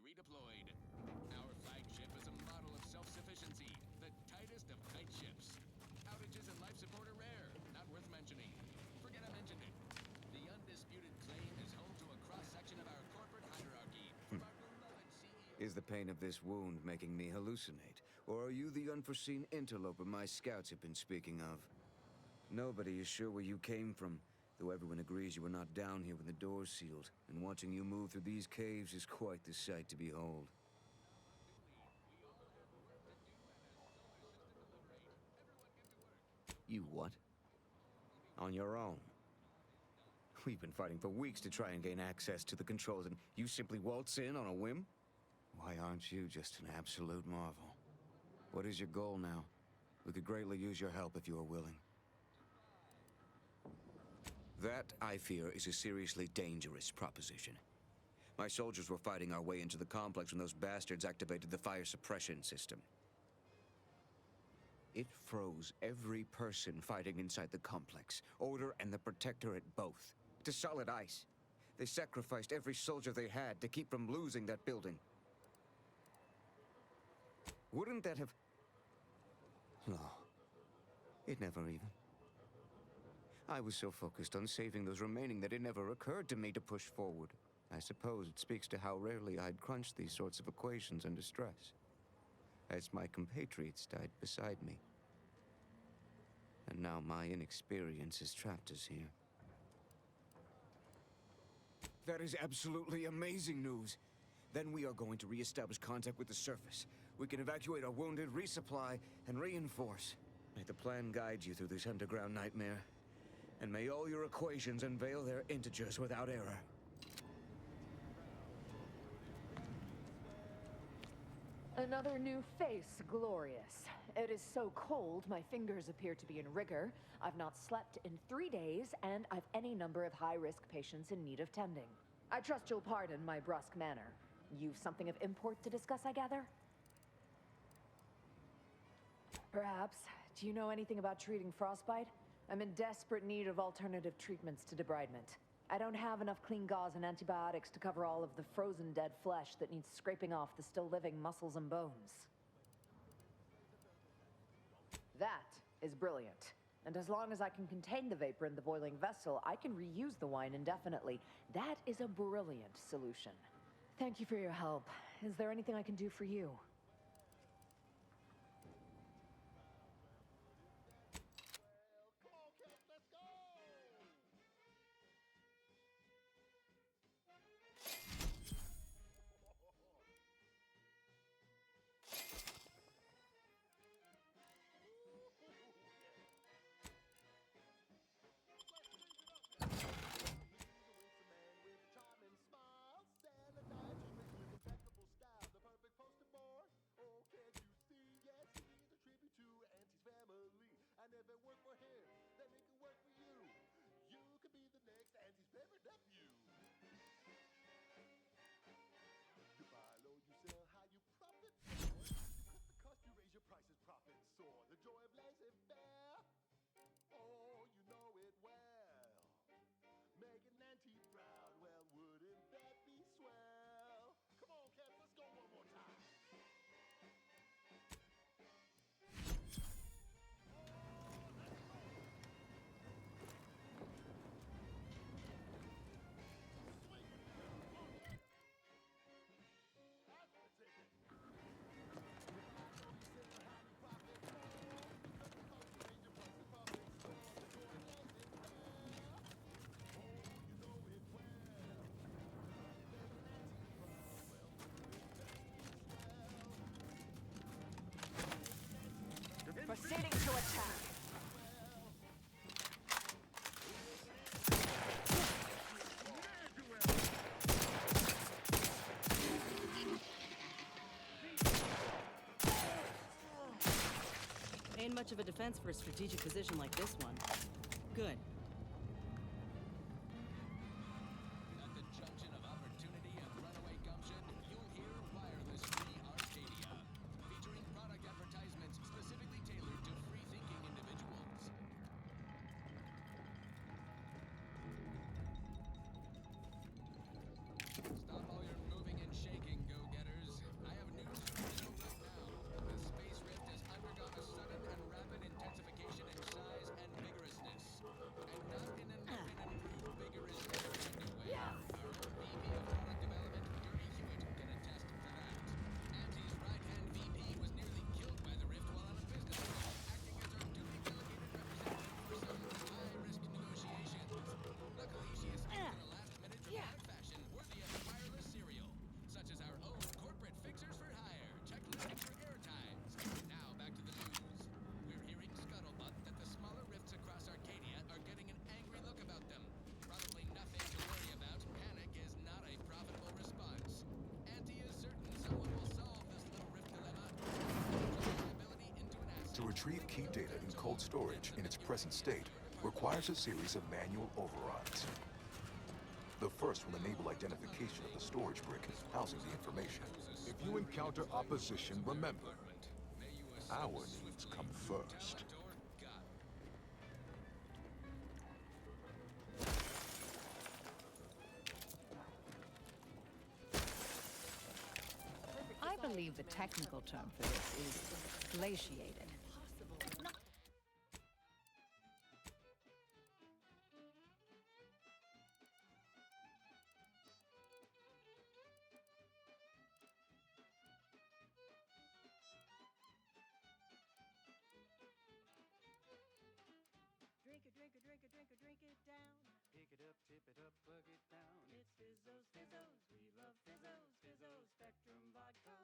redeployed. Our flagship is a model of self-sufficiency, the tightest of tight ships. Outages and life support are rare, not worth mentioning. Forget I mentioned it. The undisputed claim is home to a cross-section of our corporate hierarchy. From our beloved CEO... Is the pain of this wound making me hallucinate? Or are you the unforeseen interloper my scouts have been speaking of? Nobody is sure where you came from, though everyone agrees you were not down here when the doors sealed, and watching you move through these caves is quite the sight to behold. You what? On your own? We've been fighting for weeks to try and gain access to the controls, and you simply waltz in on a whim? Why aren't you just an absolute marvel? What is your goal now? We could greatly use your help if you are willing. That, I fear, is a seriously dangerous proposition. My soldiers were fighting our way into the complex when those bastards activated the fire suppression system. It froze every person fighting inside the complex, Order and the Protectorate both, to solid ice. They sacrificed every soldier they had to keep from losing that building. Wouldn't that have... No. It never even... I was so focused on saving those remaining that it never occurred to me to push forward. I suppose it speaks to how rarely I'd crunch these sorts of equations under stress. As my compatriots died beside me. And now my inexperience has trapped us here. That is absolutely amazing news. Then we are going to re-establish contact with the surface. We can evacuate our wounded, resupply, and reinforce. May the plan guide you through this underground nightmare. And may all your equations unveil their integers without error. Another new face, glorious. It is so cold, my fingers appear to be in rigor. I've not slept in 3 days, and I've any number of high-risk patients in need of tending. I trust you'll pardon my brusque manner. You've something of import to discuss, I gather? Perhaps. Do you know anything about treating frostbite? I'm in desperate need of alternative treatments to debridement. I don't have enough clean gauze and antibiotics to cover all of the frozen dead flesh that needs scraping off the still living muscles and bones. That is brilliant. And as long as I can contain the vapor in the boiling vessel, I can reuse the wine indefinitely. That is a brilliant solution. Thank you for your help. Is there anything I can do for you? And if it worked for him, then it can work for you. You could be the next Auntie's favorite nephew. You buy low, you sell high, you profit more. You cut the cost, you raise your prices, profits soar. The joy of laissez-faire. Oh, you know it well. Making Auntie proud, well, wouldn't that be swell? Come on, cats, let's go one more time. Proceeding to attack. Ain't much of a defense for a strategic position like this one. Good. At the junction of opportunity and runaway gumption, you'll hear Wireless Free Arcadia, featuring product advertisements specifically tailored to free-thinking individuals. Stop all your moving and shaking, go-getter. To retrieve key data in cold storage in its present state requires a series of manual overrides. The first will enable identification of the storage brick housing the information. If you encounter opposition, remember, our needs come first. I believe the technical term for this is glaciated. Drink it down. Pick it up, tip it up, plug it down. It's Fizzos, Fizzos. We love Fizzos, Fizzos, Spectrum Vodka.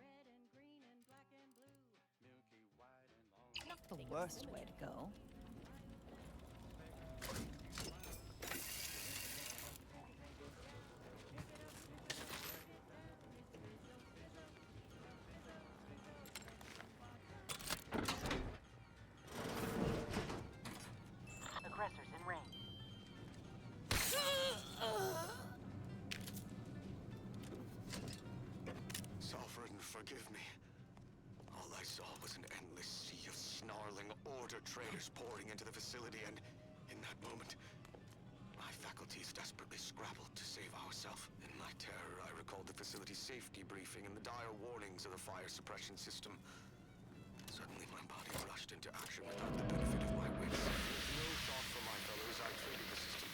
Red and green and black and blue. Milky white and long. Not the worst way to go. Aggressors in range. Sovereign, forgive me. All I saw was an endless sea of snarling Order traders pouring into the facility, and in that moment, my faculties desperately scrabbled to save ourselves. In my terror, I recalled the facility's safety briefing and the dire warnings of the fire suppression system. Suddenly, my body rushed into action without the benefit of my wits. With no thought for my fellows, I traded the system.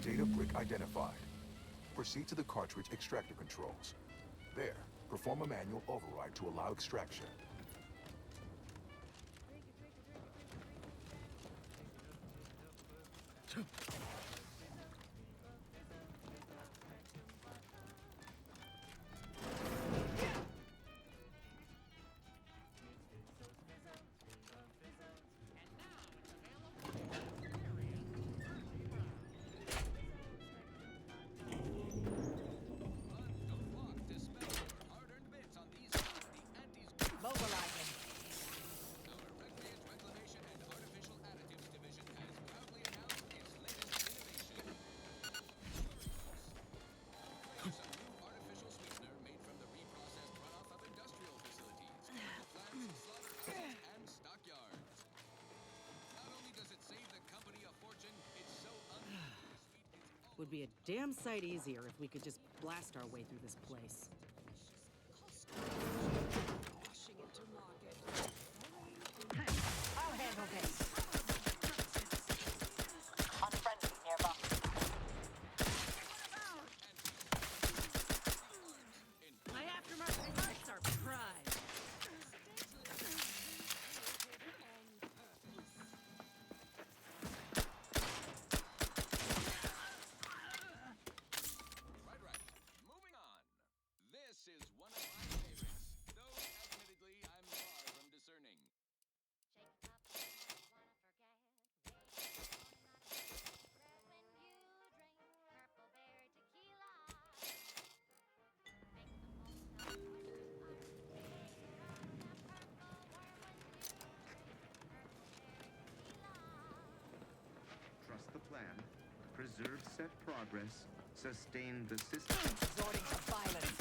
Data brick identified. Proceed to the cartridge extractor controls. There, perform a manual override to allow extraction. Mobilizing. Our Recreant Reclamation and Artificial Additives Division has proudly announced its latest innovation. There's a new artificial sweetener made from the reprocessed runoff of industrial facilities, plants, slaughterhouses, and stockyards. Not only does it save the company a fortune, it's so unbelievably sweet it's Would be a damn sight easier if we could just blast our way through this place. I'll handle this. Unfriendly nearby. My aftermarket parts are prized. Right. Moving on. This is one of my favorites, though admittedly I'm far from discerning. Trust the plan. Preserve set progress. Sustain the system. Resorting to violence.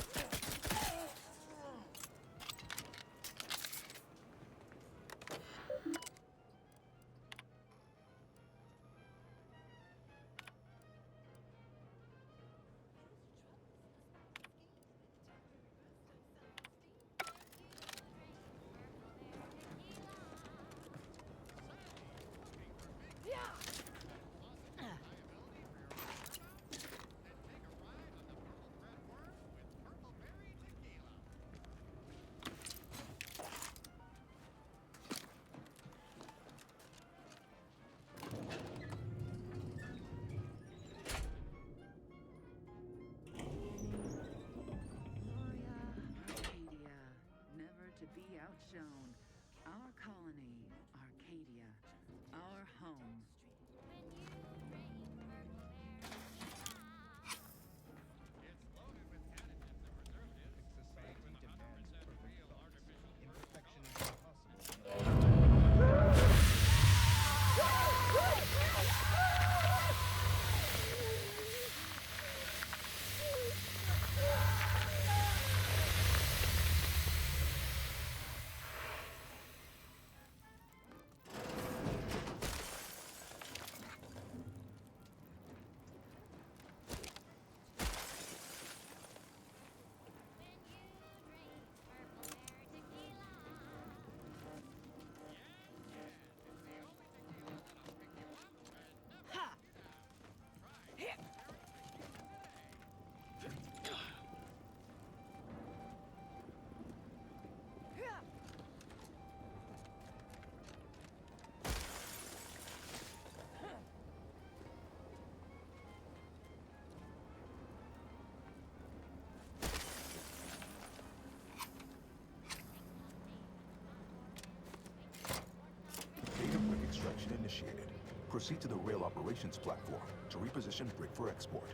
Proceed to the rail operations platform to reposition brick for export.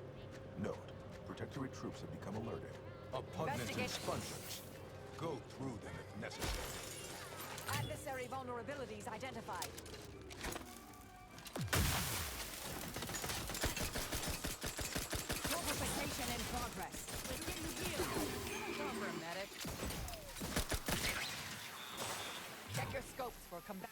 Note, Protectorate troops have become alerted. Opponents and spongers. Go through them if necessary. Adversary vulnerabilities identified. Fortification in progress. Proper medic. Check your scopes for combat.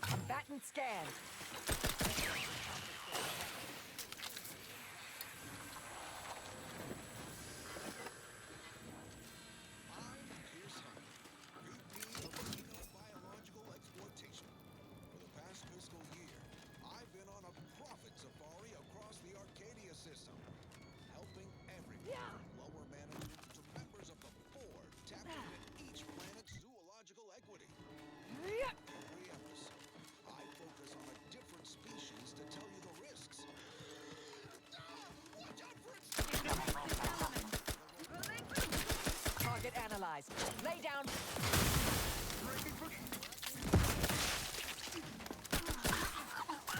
Combatant scanned. I'm Pierce Hunter, VP of Xenobiological Exploitation. For the past fiscal year, I've been on a profit safari across the Arcadia system, helping everyone from lower management to members of the board tap into each planet's zoological equity. Every episode, I focus on a different species to tell you the risks. Watch out for its... Target analyzed. Lay down.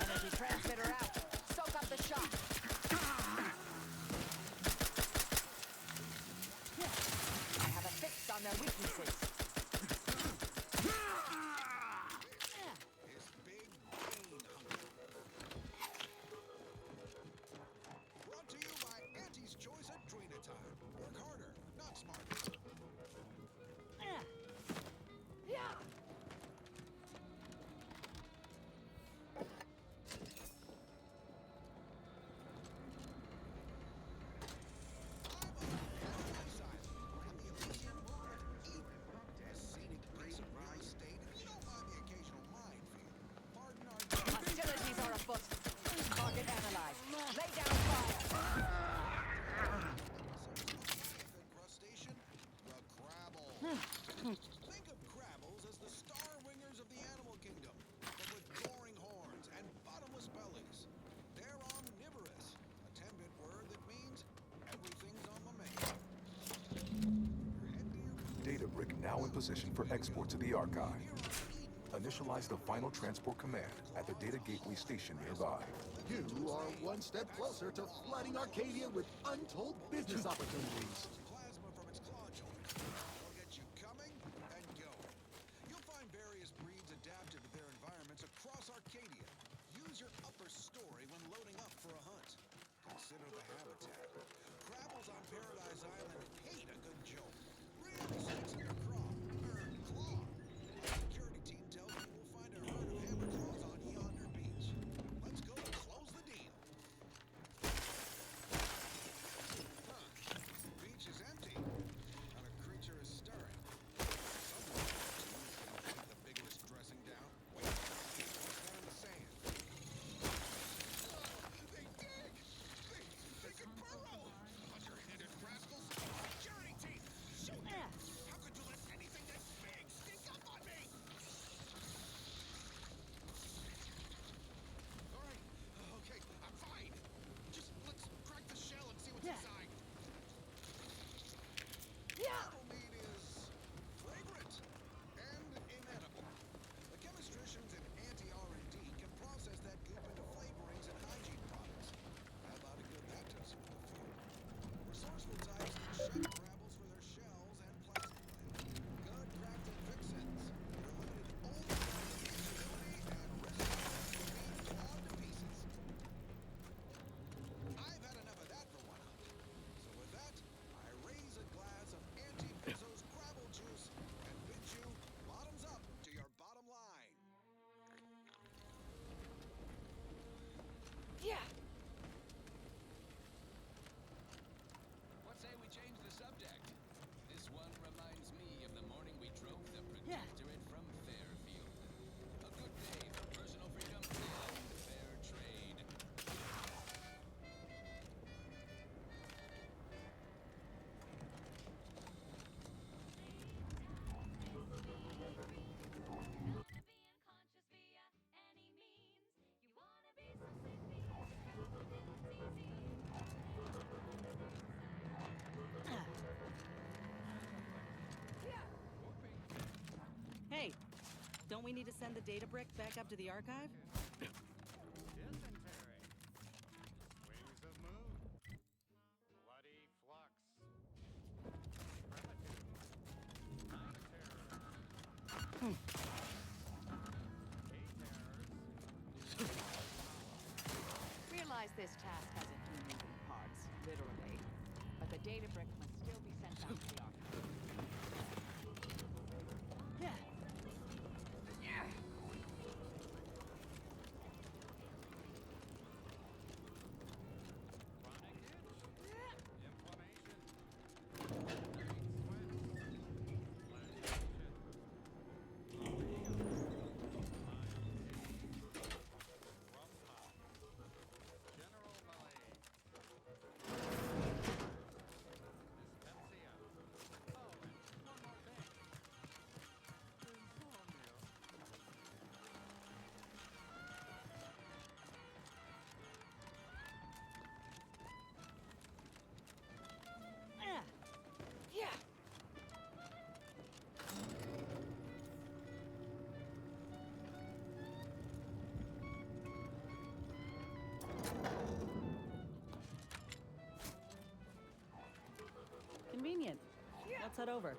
Energy transmitter out. Soak up the shock. I have a fix on their weaknesses. His big brain hunter. Brought to you by Auntie's Choice Adrenatime. Work harder, not smarter. Hostilities are afoot. Target analyzed. Lay down fire. Crustacean, the crabble. Think of crabbles as the star wingers of the animal kingdom, but with roaring horns and bottomless bellies. They're omnivorous, a 10-bit word that means everything's on the menu. Data brick now in position for export to the archive. Initialize the final transport command at the data gateway station nearby. You are one step closer to flooding Arcadia with untold business opportunities. Plasma from its claw joints. They'll get you coming and going. You'll find various breeds adapted to their environments across Arcadia. Use your upper story when loading up for a hunt. Consider the habitat. Crabbles on Paradise Island hate a good joke. Really sticks in their craw. Claw. Our security team tells me we'll find a herd of hammer claws on yonder beach. Let's go and close the deal. Huh. Beach is Don't we need to send the data brick back up to the archive? Dysentery. Wings of moon. Bloody flux. Primitive. Night terror. Day terrors. Realize this task has a few moving parts, literally. But the data brick must still be sent out to the archive. Yeah. Yeah. Chronic itch. Inflammation. Great sweat. Laceration. General malaise. Dyspepsia. Oh, and one more thing. Insomnia. Yeah. Yeah. Convenient. Let's head over.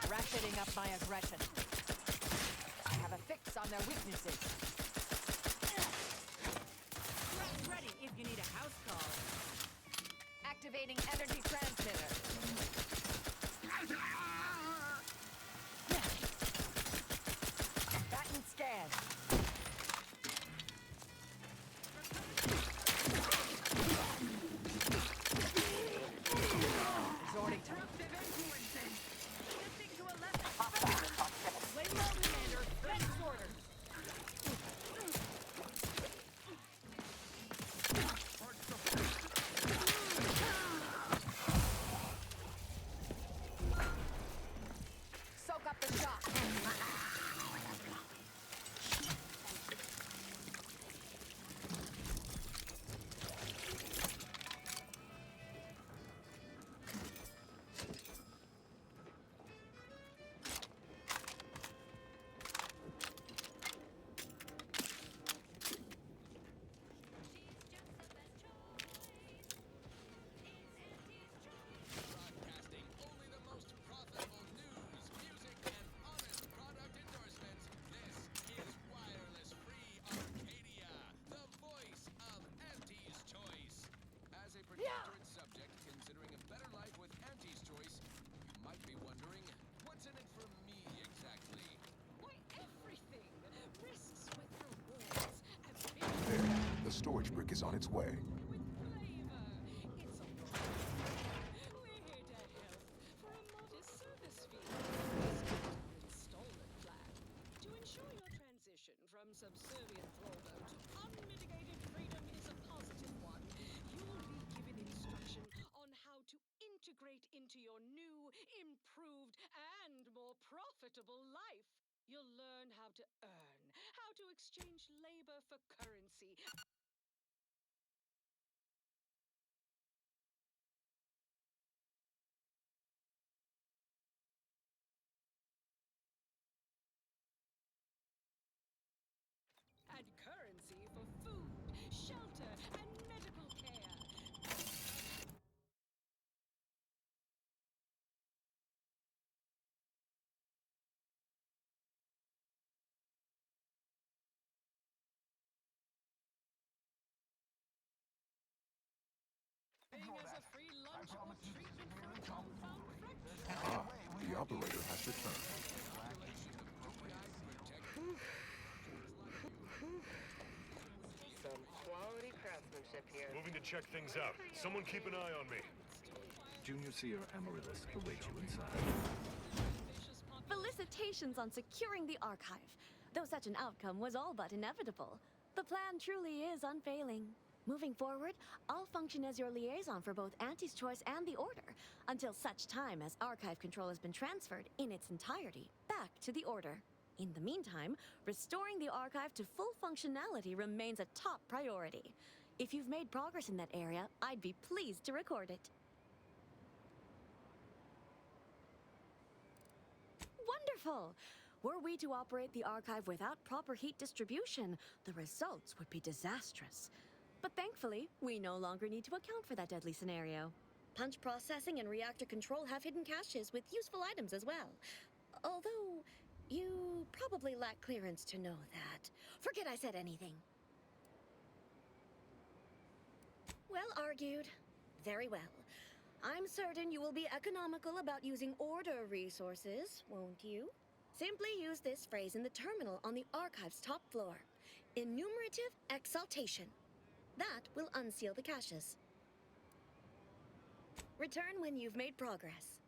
Ratcheting up my aggression. I have a fix on their weaknesses. Truck's ready if you need a house call. Activating energy transmitter. Batten scan. Resorting to Shifting to 11. Lay low, Commander. Fence orders. soak up the shock. Broadcasting only the most profitable news, music, and honest product endorsements. This is Wireless Free Arcadia, the voice of Auntie's Choice. As a Protectorate subject considering a better life with Auntie's Choice, you might be wondering, what's in it for me exactly? Why, everything. Risks with rewards. There, the storage brick is on its way. With flavor. It's all right. We're here to help for a modest service fee. Installment plan. To ensure your transition from subservient thraldom to unmitigated freedom is a positive one, you'll be given instruction on how to integrate into your new, improved, and more profitable life. You'll learn how to earn, how to exchange labor for currency, and currency for food, shelter, and medical care. Being as a free lunch or treatment for a compound fracture. Ah, the operator has returned. Some quality craftsmanship here. Moving to check things out. Someone keep an eye on me. Junior Seer Amaryllis awaits you inside. Felicitations on securing the archive. Though such an outcome was all but inevitable, the plan truly is unfailing. Moving forward, I'll function as your liaison for both Auntie's Choice and the Order, until such time as archive control has been transferred in its entirety back to the Order. In the meantime, restoring the archive to full functionality remains a top priority. If you've made progress in that area, I'd be pleased to record it. Wonderful! Were we to operate the archive without proper heat distribution, the results would be disastrous. But thankfully, we no longer need to account for that deadly scenario. Punch processing and reactor control have hidden caches with useful items as well. Although, you probably lack clearance to know that. Forget I said anything. Well argued. Very well. I'm certain you will be economical about using Order resources, won't you? Simply use this phrase in the terminal on the archive's top floor. Enumerative exaltation. That will unseal the caches. Return when you've made progress.